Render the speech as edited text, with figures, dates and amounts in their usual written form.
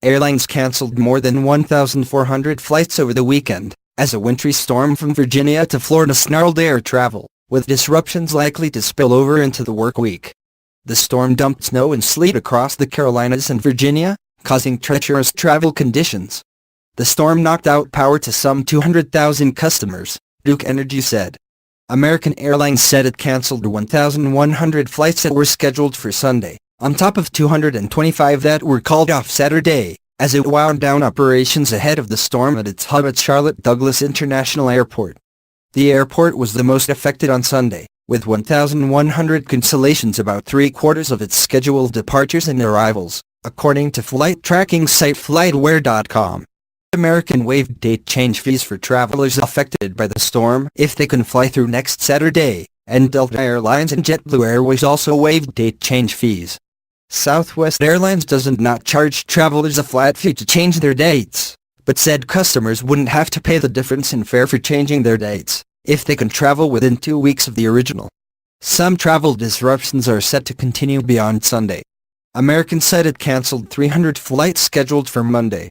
airlines canceled more than 1,400 flights over the weekend, as a wintry storm from Virginia to Florida snarled air travel, with disruptions likely to spill over into the work week. The storm dumped snow and sleet across the Carolinas and Virginia, causing treacherous travel conditions. The storm knocked out power to some 200,000 customers, Duke Energy said. American Airlines said it canceled 1,100 flights that were scheduled for Sunday, on top of 225 that were called off Saturday, as it wound down operations ahead of the storm at its hub at Charlotte Douglas International Airport. The airport was the most affected on Sunday, with 1,100 cancellations, about three-quarters of its scheduled departures and arrivals, according to flight tracking site FlightAware.com. American waived date change fees for travelers affected by the storm if they can fly through next Saturday, and Delta Airlines and JetBlue Airways also waived date change fees. Southwest Airlines doesn't not charge travelers a flat fee to change their dates, but said customers wouldn't have to pay the difference in fare for changing their dates if they can travel within 2 weeks of the original. Some travel disruptions are set to continue beyond Sunday. American said it canceled 300 flights scheduled for Monday,